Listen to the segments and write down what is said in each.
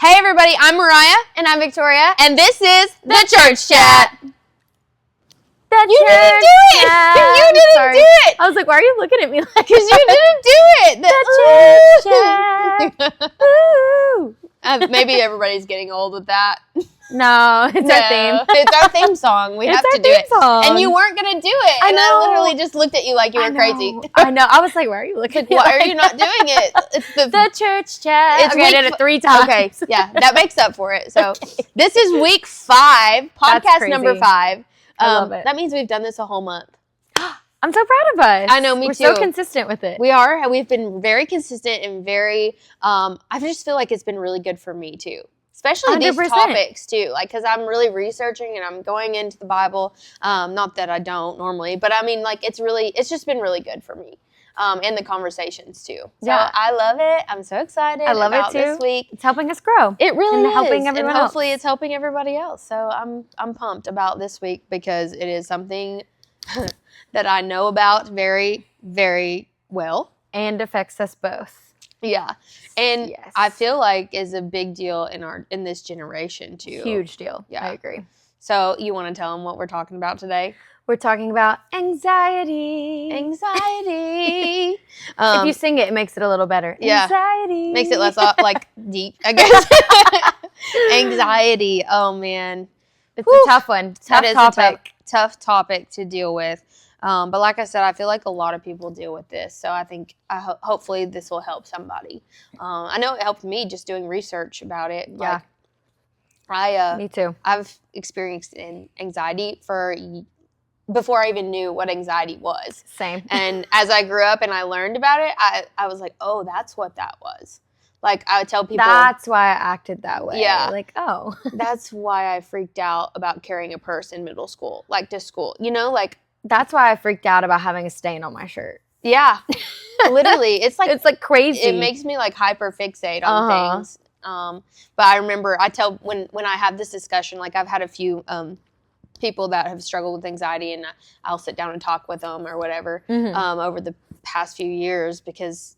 Hey everybody, I'm Mariah. And I'm Victoria. And this is The Church Chat. You didn't do it! You didn't do it! I was like, why are you looking at me like Because you didn't do it! The Church Chat. Woo! Maybe everybody's getting old with that. No, it's our theme. It's our theme song. We have to do it. Song. And you weren't going to do it. I and know. I literally just looked at you like you were crazy. I know. I was like, why are you looking at me Why like are you not doing it? It's The Church Chat. It's okay, I did it 3 times. Okay, yeah, that makes up for it. So this is week 5, podcast number 5. I love it. That means we've done this a whole month. I'm so proud of us. I know, me We're too. so consistent with it. We are. We've been very consistent and very, I just feel like it's been really good for me too. Especially 100%. these topics too. Like, because I'm really researching and I'm going into the Bible. Not that I don't normally, but I mean, like, it's just been really good for me. And the conversations too. So Yeah. I love it. I'm so excited I love about it too. this week. It's helping us grow. It really and is. helping everyone and hopefully else. it's helping everybody else. So I'm pumped about this week because it is something that I know about very, very well. And affects us both. Yeah. And Yes. I feel like is a big deal in this generation too. Huge deal. Yeah. I agree. So you want to tell them what we're talking about today? We're talking about anxiety. Anxiety. If you sing it, it makes it a little better. Yeah. Anxiety. Makes it less like deep, I guess. Anxiety. Oh man. It's Whew. a tough one. That Tough is topic. a tough topic to deal with. But like I said, I feel like a lot of people deal with this. So I think hopefully this will help somebody. I know it helped me just doing research about it. Yeah. Like, Me too. I've experienced anxiety before I even knew what anxiety was. Same. And as I grew up and I learned about it, I was like, oh, that's what that was. Like, I would tell people. That's why I acted that way. Yeah. Like, oh. That's why I freaked out about carrying a purse in middle school, like to school. You know, like. That's why I freaked out about having a stain on my shirt. Yeah. Literally. It's like crazy. It makes me like hyper fixate on things. But I remember I tell when I have this discussion, like I've had a few people that have struggled with anxiety and I'll sit down and talk with them or whatever over the past few years because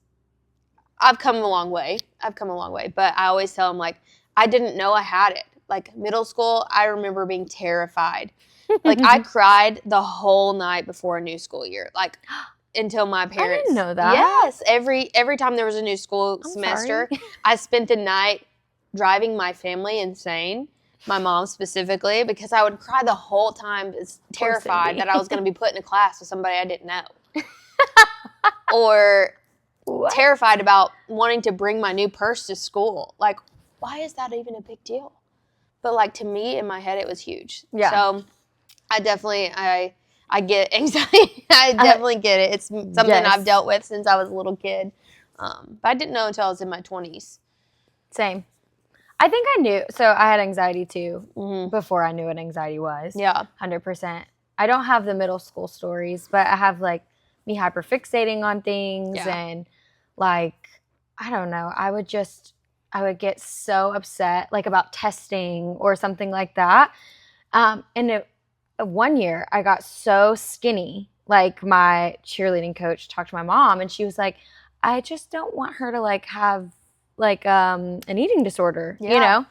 I've come a long way. But I always tell them like, I didn't know I had it. Like middle school, I remember being terrified. Like I cried the whole night before a new school year. Like until my parents. I didn't know that. Yes. Every time there was a new school semester, I spent the night driving my family insane. My mom specifically, because I would cry the whole time, terrified that I was going to be put in a class with somebody I didn't know. Or terrified about wanting to bring my new purse to school. Like, why is that even a big deal? But like to me, in my head, it was huge. Yeah. So I definitely, I get anxiety. I definitely get it. It's something I've dealt with since I was a little kid. But I didn't know until I was in my 20s. Same. I think I knew. So I had anxiety too before I knew what anxiety was. Yeah. 100%. I don't have the middle school stories, but I have like me hyperfixating on things and like, I don't know. I would get so upset like about testing or something like that. And one year I got so skinny, like my cheerleading coach talked to my mom and she was like, I just don't want her to like have like an eating disorder, you know?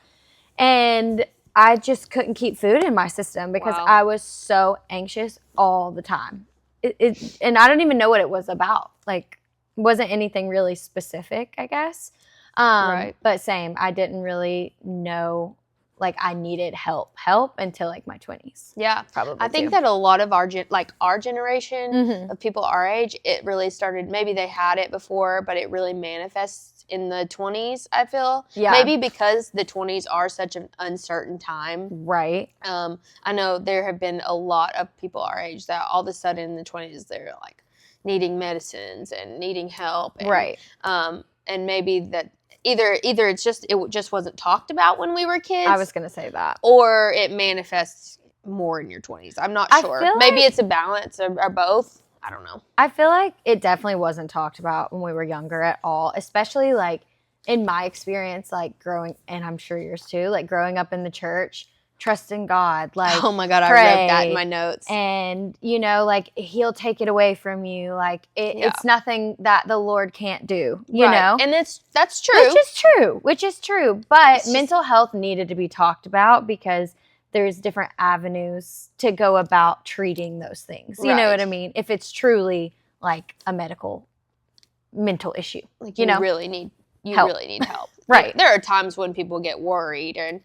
And I just couldn't keep food in my system because I was so anxious all the time. And I don't even know what it was about. Like, it wasn't anything really specific, I guess. But same, I didn't really know like I needed help until like my 20s. Yeah. Probably. I think that a lot of our generation of people our age, it really started, maybe they had it before, but it really manifests in the 20s, I feel. Yeah. Maybe because the 20s are such an uncertain time. Right. I know there have been a lot of people our age that all of a sudden in the 20s, they're like needing medicines and needing help. And, right. And maybe that Either it just wasn't talked about when we were kids. I was going to say that. Or it manifests more in your 20s. I'm not sure. Maybe it's a balance or both. I don't know. I feel like it definitely wasn't talked about when we were younger at all, especially like in my experience, like growing, and I'm sure yours too, like growing up in the church, trust in God. Like, oh my God, pray, I wrote that in my notes. And, you know, like, he'll take it away from you. Like, it's nothing that the Lord can't do, you know? And that's true. Which is true. But mental health needed to be talked about because there's different avenues to go about treating those things. You know what I mean? If it's truly like a mental issue, like you know, really need help. Right. Like, there are times when people get worried and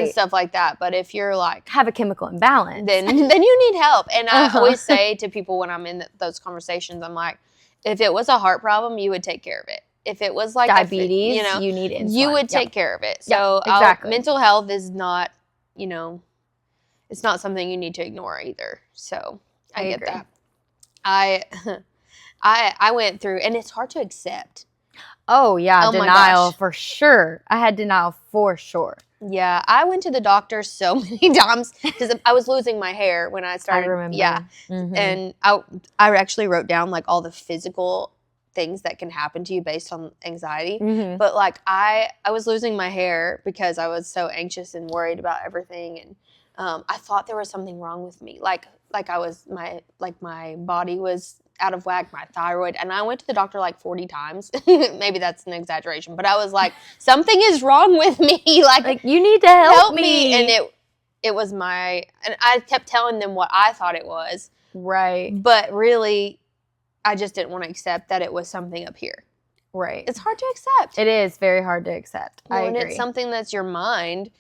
stuff like that. But if you're like have a chemical imbalance, then you need help. And I always say to people when I'm in those conversations, I'm like, if it was a heart problem, you would take care of it. If it was like diabetes, you need insulin. You would take care of it. So mental health is not, you know, it's not something you need to ignore either. So I get that. I went through, and it's hard to accept. Oh, yeah, denial for sure. I had denial for sure. Yeah, I went to the doctor so many times because I was losing my hair when I started. I remember. Yeah, and I actually wrote down like all the physical things that can happen to you based on anxiety. But like I was losing my hair because I was so anxious and worried about everything, and I thought there was something wrong with me. Like I was my body was out of whack, my thyroid, and I went to the doctor like 40 times. Maybe that's an exaggeration, but I was like, something is wrong with me. like you need to help me. And it was and I kept telling them what I thought it was. Right. But really, I just didn't want to accept that it was something up here. Right. It's hard to accept. It is very hard to accept. I agree. When it's something that's your mind,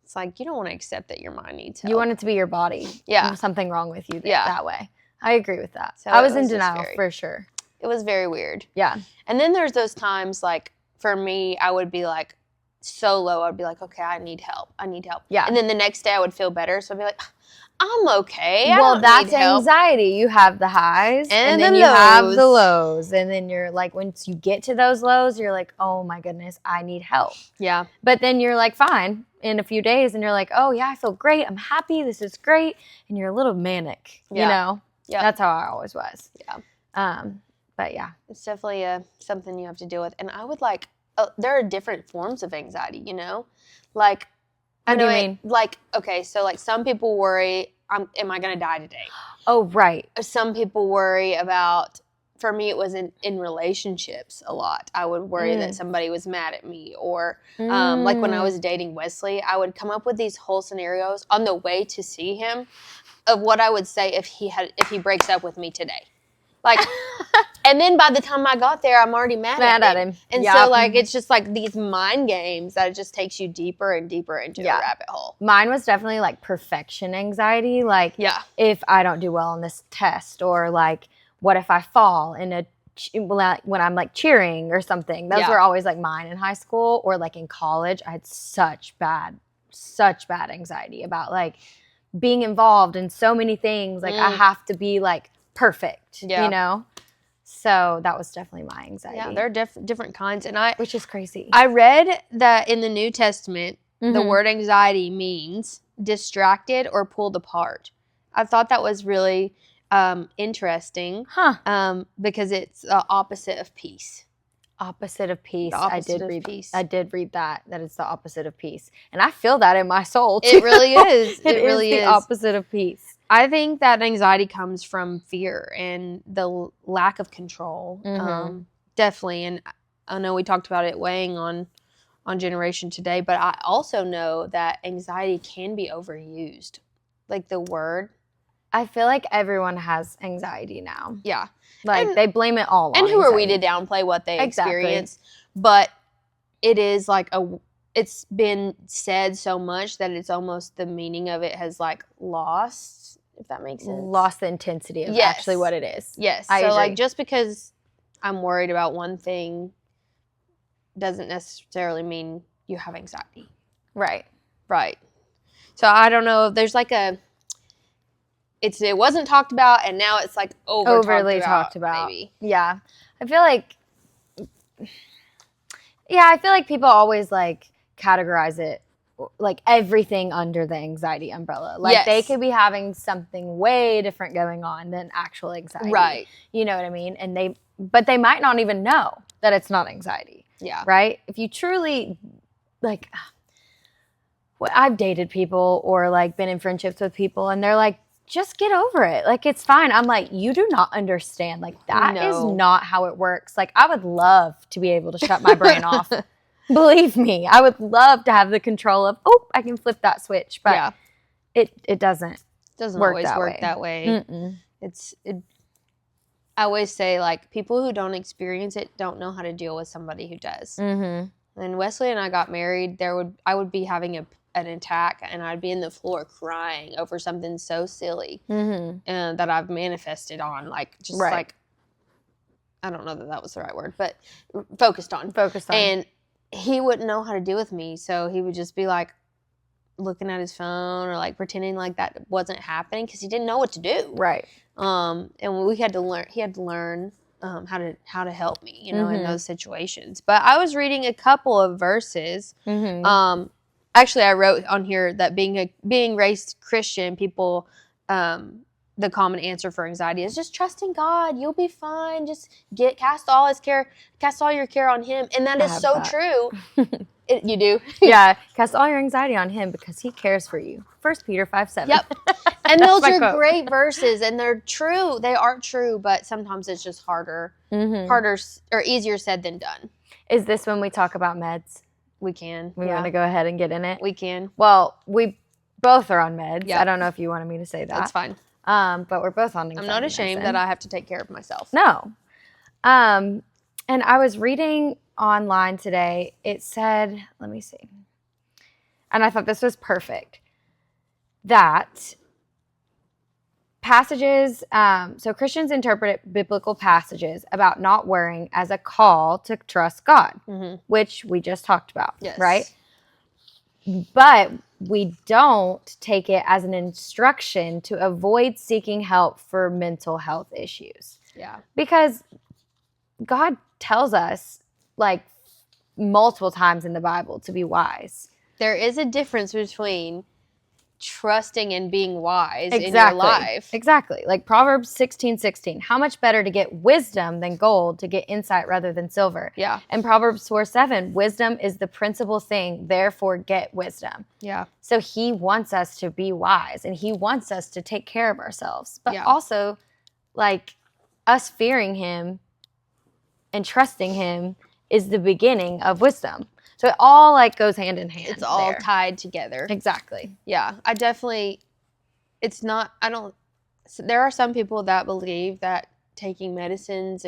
it's like you don't want to accept that your mind needs help. You want it to be your body. Yeah. There's something wrong with you that way. I agree with that. So I was in denial for sure. It was very weird. Yeah. And then there's those times, like, for me, I would be like, so low, I'd be like, okay, I need help. Yeah. And then the next day I would feel better. So I'd be like, I'm okay. Well, that's anxiety. You have the highs and then you have the lows. And then you're like, once you get to those lows, you're like, oh my goodness, I need help. Yeah. But then you're like, fine in a few days. And you're like, oh yeah, I feel great. I'm happy. This is great. And you're a little manic, you know? Yeah. That's how I always was. Yeah. But yeah. It's definitely something you have to deal with. And I would there are different forms of anxiety, you know? Like, what do you mean? Like, okay, so like some people worry, am I going to die today? Oh, right. Some people worry about, for me, it was in relationships a lot. I would worry that somebody was mad at me, or like when I was dating Wesley, I would come up with these whole scenarios on the way to see him of what I would say if he breaks up with me today. Like, and then by the time I got there, I'm already mad at him. And so, like, it's just like these mind games that it just takes you deeper and deeper into the rabbit hole. Mine was definitely like perfection anxiety. Like, if I don't do well on this test, or like, what if I fall when I'm like cheering or something? Those were always like mine in high school, or like in college. I had such bad anxiety about like being involved in so many things. Like, I have to be like perfect, you know? So that was definitely my anxiety. Yeah, there are different kinds. And which is crazy. I read that in the New Testament, the word anxiety means distracted or pulled apart. I thought that was really interesting. Because it's the opposite of peace. Opposite of peace. I did read that it's the opposite of peace. And I feel that in my soul too. It really is. It really is the opposite of peace. I think that anxiety comes from fear and the lack of control. Definitely. And I know we talked about it weighing on Generation Today, but I also know that anxiety can be overused. Like the word. I feel like everyone has anxiety now. Yeah. Like, they blame it all on And who anxiety. are we to downplay what they experience? But it is like it's been said so much that it's almost the meaning of it has like lost, if that makes sense. Lost the intensity of actually what it is. Yes. I agree. Like, just because I'm worried about one thing doesn't necessarily mean you have anxiety. Right. Right. So I don't know if there's like it wasn't talked about, and now it's like overly talked about. Maybe. Yeah. I feel like people always like categorize it like everything under the anxiety umbrella. Like, they could be having something way different going on than actual anxiety. Right. You know what I mean? And but they might not even know that it's not anxiety. Yeah. Right? If you truly like, I've dated people or like been in friendships with people and they're like, just get over it. Like, it's fine. I'm like, you do not understand. Like, that is not how it works. Like, I would love to be able to shut my brain off. Believe me, I would love to have the control of, I can flip that switch. But it doesn't always work that way. I always say, like, people who don't experience it don't know how to deal with somebody who does. Mm-hmm. And Wesley and I got married. I would be having an attack, and I'd be in the floor crying over something so silly that I've manifested on, like, just like, I don't know that was the right word, but focused on. And he wouldn't know how to deal with me, so he would just be like looking at his phone or like pretending like that wasn't happening because he didn't know what to do. Right. And we had to learn. He had to learn how to help me, you know, in those situations. But I was reading a couple of verses. Actually, I wrote on here that being raised Christian, people, the common answer for anxiety is just trust in God. You'll be fine. Just cast all your care on Him, and that is so true. You do, yeah. Cast all your anxiety on Him because He cares for you. 1 Peter 5:7. Yep. And those are great verses, and they're true. They are true, but sometimes it's just harder or easier said than done. Is this when we talk about meds? We can. We want to go ahead and get in it? We can. Well, we both are on meds. Yep. I don't know if you wanted me to say that. That's fine. But we're both on anxiety. I'm not ashamed that I have to take care of myself. No. And I was reading online today. It said, let me see. And I thought this was perfect. That passages, so Christians interpret biblical passages about not worrying as a call to trust God, which we just talked about, right? But we don't take it as an instruction to avoid seeking help for mental health issues. Yeah. Because God tells us, like, multiple times in the Bible to be wise. There is a difference between trusting and being wise in your life. Exactly. Like Proverbs 16:16. How much better to get wisdom than gold, to get insight rather than silver. Yeah. And Proverbs 4:7. Wisdom is the principal thing, therefore get wisdom. Yeah. So He wants us to be wise, and He wants us to take care of ourselves. But also, like, us fearing Him and trusting Him is the beginning of wisdom. So it all, like, goes hand in hand. It's all tied together. Exactly. Yeah. There are some people that believe that taking medicines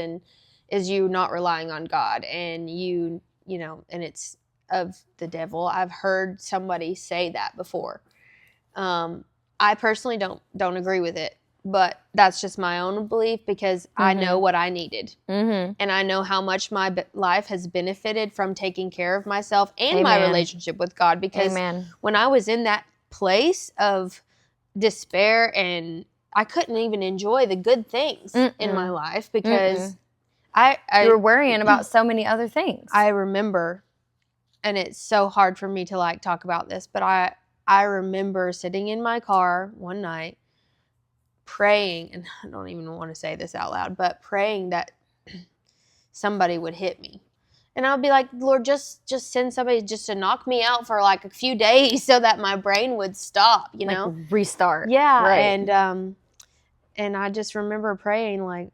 is you not relying on God, and you know, and it's of the devil. I've heard somebody say that before. I personally don't agree with it. But that's just my own belief because I know what I needed. And I know how much my life has benefited from taking care of myself and my relationship with God. Because when I was in that place of despair, and I couldn't even enjoy the good things in my life because you were worrying about so many other things. I remember, and it's so hard for me to, like, talk about this, but I remember sitting in my car one night praying, and I don't even want to say this out loud, but praying that somebody would hit me. And I'll be like, Lord, just send somebody just to knock me out for like a few days so that my brain would stop, you know? Like restart. Yeah. Right. And I just remember praying, like,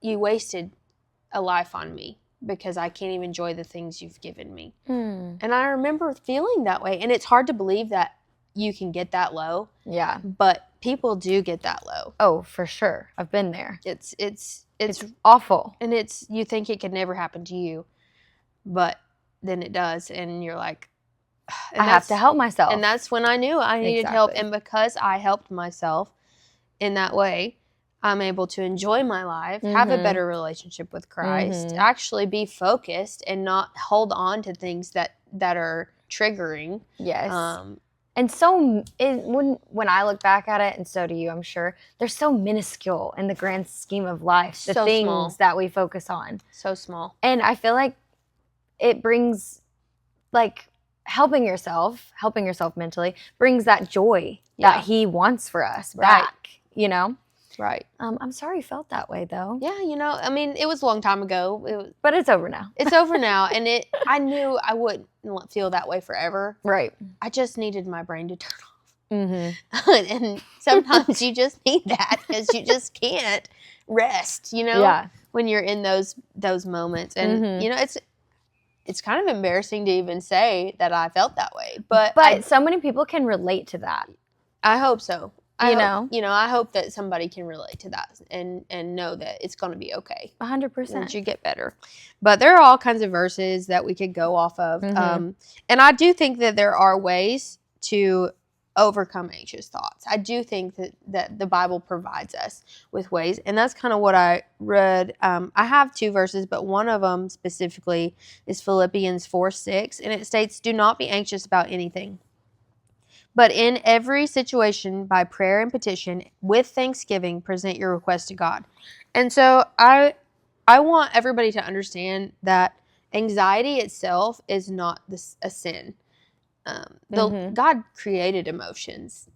you wasted a life on me because I can't even enjoy the things you've given me. And I remember feeling that way. And it's hard to believe that you can get that low. Yeah. But people do get that low. Oh, for sure. I've been there. It's awful. And you think it could never happen to you, but then it does, and you're like, I have to help myself. And that's when I knew I needed help. And because I helped myself in that way, I'm able to enjoy my life, have a better relationship with Christ, actually be focused and not hold on to things that are triggering. Yes. And so when I look back at it, and so do you, I'm sure, they're so minuscule in the grand scheme of life, the things small that we focus on. So small. And I feel like it brings, like, helping yourself mentally brings that joy that He wants for us back, you know? Right. I'm sorry you felt that way, though. Yeah, I mean, it was a long time ago. But it's over now. It's over now, and I knew I wouldn't feel that way forever. Right. I just needed my brain to turn off. Mm-hmm. And sometimes you just need that because you just can't rest, Yeah. when you're in those moments. And, it's kind of embarrassing to even say that I felt that way. But so many people can relate to that. I hope so. I hope that somebody can relate to that and know that it's going to be okay. 100%. That you get better. But there are all kinds of verses that we could go off of. Mm-hmm. And I do think that there are ways to overcome anxious thoughts. I do think that the Bible provides us with ways. And that's kind of what I read. I have 2 verses, but one of them specifically is Philippians 4:6. And it states, "Do not be anxious about anything, but in every situation, by prayer and petition, with thanksgiving, present your request to God." And so I want everybody to understand that anxiety itself is not a sin. God created emotions.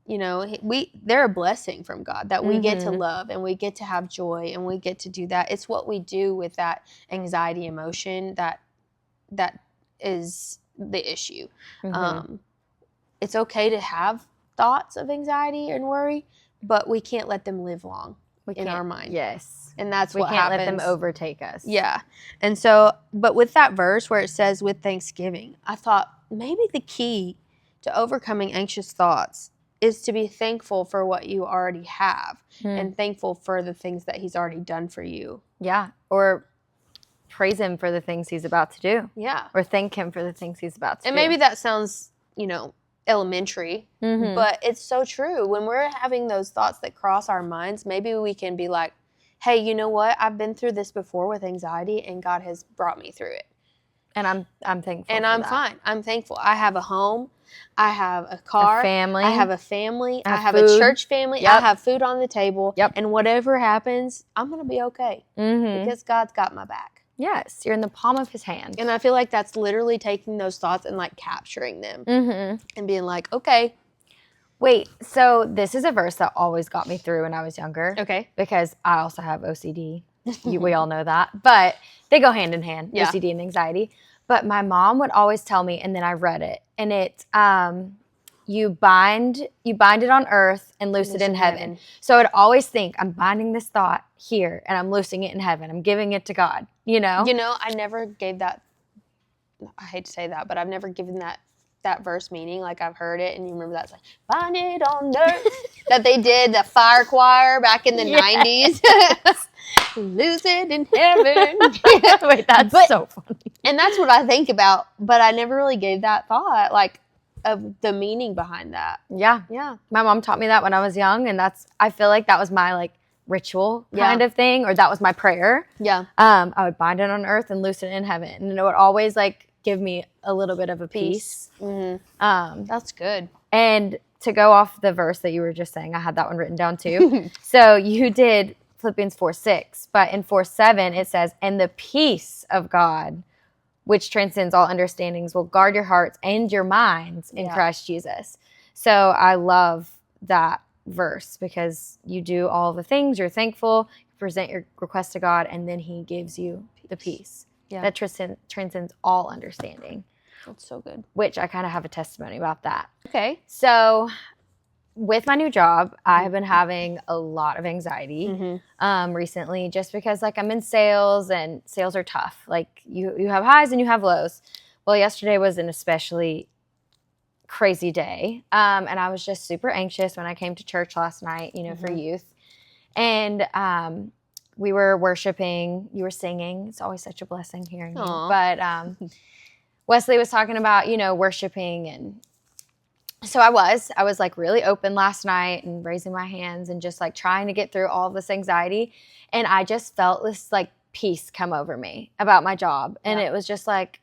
They're a blessing from God that we get to love and we get to have joy and we get to do that. It's what we do with that anxiety emotion that is the issue. It's okay to have thoughts of anxiety and worry, but we can't let them live long in our mind. Yes. And that's what happens. We can't let them overtake us. Yeah. And so, but with that verse where it says with thanksgiving, I thought maybe the key to overcoming anxious thoughts is to be thankful for what you already have and thankful for the things that he's already done for you. Yeah. Or praise him for the things he's about to do. Yeah. Or thank him for the things he's about to do. And maybe that sounds, elementary, but it's so true. When we're having those thoughts that cross our minds, maybe we can be like, hey, you know what? I've been through this before with anxiety and God has brought me through it. And I'm thankful. And for I'm that. fine. I'm thankful. I have a home. I have a car. A family. I have a family. I have food. A church family. Yep. I have food on the table. Yep. And whatever happens, I'm going to be okay because God's got my back. Yes. You're in the palm of his hand. And I feel like that's literally taking those thoughts and like capturing them and being like, okay. Wait, so this is a verse that always got me through when I was younger. Okay. Because I also have OCD. We all know that. But they go hand in hand, yeah. OCD and anxiety. But my mom would always tell me, and then I read it, and it's you bind it on earth and loose it in heaven. So I'd always think, I'm binding this thought here and I'm loosing it in heaven. I'm giving it to God, I never gave that, I hate to say that, but I've never given that verse meaning. Like I've heard it, and you remember that's like, bind it on earth, that they did, the fire choir back in the 90s. Lose it in heaven. Wait, that's so funny. And that's what I think about, but I never really gave that thought, like, of the meaning behind that. Yeah. Yeah. My mom taught me that when I was young, and I feel like that was my like ritual kind of thing, or that was my prayer. Yeah. I would bind it on earth and loose it in heaven, and it would always like give me a little bit of a peace. That's good. And to go off the verse that you were just saying, I had that one written down too. So you did Philippians 4:6, but in 4:7 it says, "And the peace of God, which transcends all understandings, will guard your hearts and your minds in Christ Jesus." So I love that verse because you do all the things, you're thankful, you present your request to God, and then he gives you the peace that transcends all understanding. That's so good. Which I kind of have a testimony about that. Okay. So with my new job, I have been having a lot of anxiety recently, just because like I'm in sales and sales are tough. Like you have highs and you have lows. Well, yesterday was an especially crazy day. And I was just super anxious when I came to church last night, for youth. And we were worshiping, you were singing. It's always such a blessing hearing you. But Wesley was talking about, worshiping, and so I was like really open last night and raising my hands and just like trying to get through all of this anxiety. And I just felt this like peace come over me about my job. And it was just like,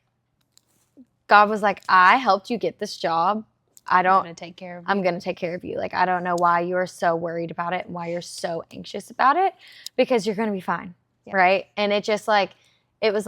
God was like, I helped you get this job. I'm going to take care of you. Like, I don't know why you're so worried about it and why you're so anxious about it, because you're going to be fine. Yeah. Right. And it just like, it was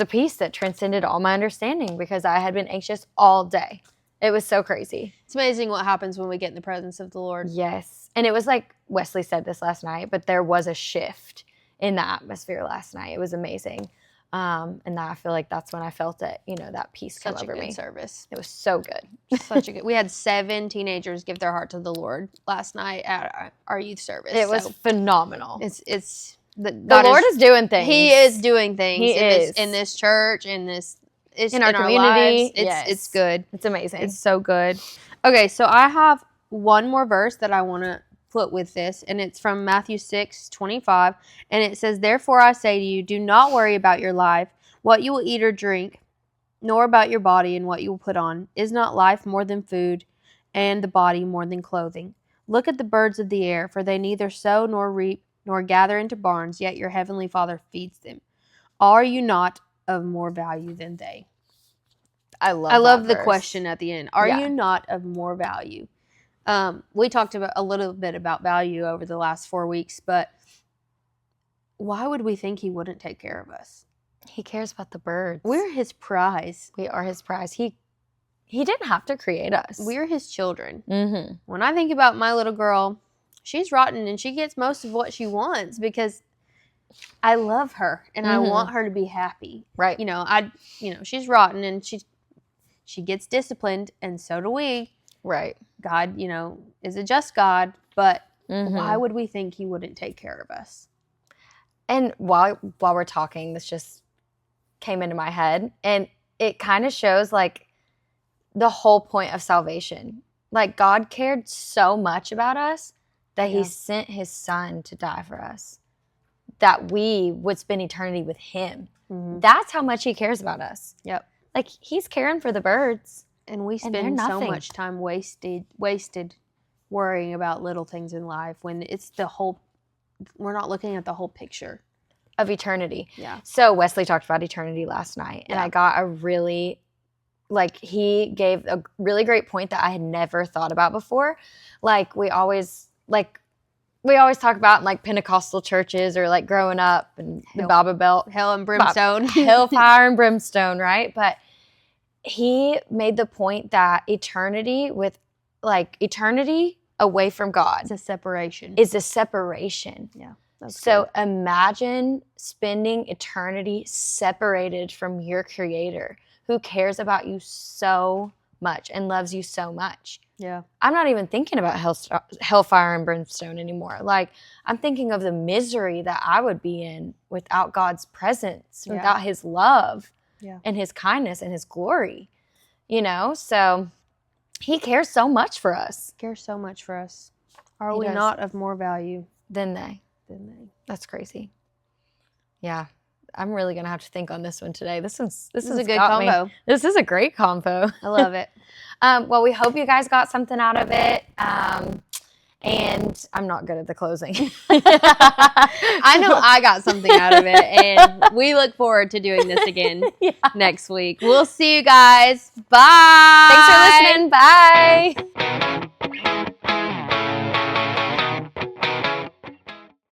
a peace that transcended all my understanding because I had been anxious all day. It was so crazy. It's amazing what happens when we get in the presence of the Lord. Yes. And it was like Wesley said this last night, but there was a shift in the atmosphere last night. It was amazing. And that, I feel like that's when I felt it, that peace come over me. Such a good service. It was so good. We had 7 teenagers give their heart to the Lord last night at our youth service. It was phenomenal. The Lord is doing things. He is doing things. He is. In this church, in our community. It's good. It's amazing. It's so good. Okay, so I have one more verse that I want to put with this, and it's from Matthew 6:25, and it says, "Therefore I say to you, do not worry about your life, what you will eat or drink, nor about your body and what you will put on. Is not life more than food, and the body more than clothing? Look at the birds of the air, for they neither sow nor reap nor gather into barns, yet your heavenly Father feeds them. Are you not of more value than they?" I love the question at the end. Are you not of more value? We talked about a little bit about value over the last 4 weeks, but why would we think he wouldn't take care of us? He cares about the birds. We're his prize. We are his prize. He didn't have to create us. We're his children. Mm-hmm. When I think about my little girl, she's rotten and she gets most of what she wants because I love her and I want her to be happy. Right. She's rotten and she gets disciplined, and so do we. Right. God, is a just God, but why would we think he wouldn't take care of us? And while we're talking, this just came into my head, and it kind of shows like the whole point of salvation. Like, God cared so much about us that he sent his son to die for us, that we would spend eternity with him. Mm-hmm. That's how much he cares about us. Yep. Like, he's caring for the birds. And we spend so much time wasted worrying about little things in life when it's we're not looking at the whole picture of eternity. Yeah. So Wesley talked about eternity last night, and I got he gave a really great point that I had never thought about before. Like, we always talk about in like Pentecostal churches or like growing up and the Bible Belt. Hell and brimstone. Hellfire and brimstone, right? But he made the point that eternity away from God is a separation. Yeah. So imagine spending eternity separated from your Creator, who cares about you so much and loves you so much. Yeah. I'm not even thinking about hellfire and brimstone anymore. Like, I'm thinking of the misery that I would be in without God's presence, without his love and his kindness and his glory, So he cares so much for us. Are we not of more value than they? That's crazy. Yeah. I'm really going to have to think on this one today. This is a good combo. This is a great combo. I love it. Well, we hope you guys got something out of it. And I'm not good at the closing. I know I got something out of it, and we look forward to doing this again next week. We'll see you guys. Bye. Thanks for listening. Bye.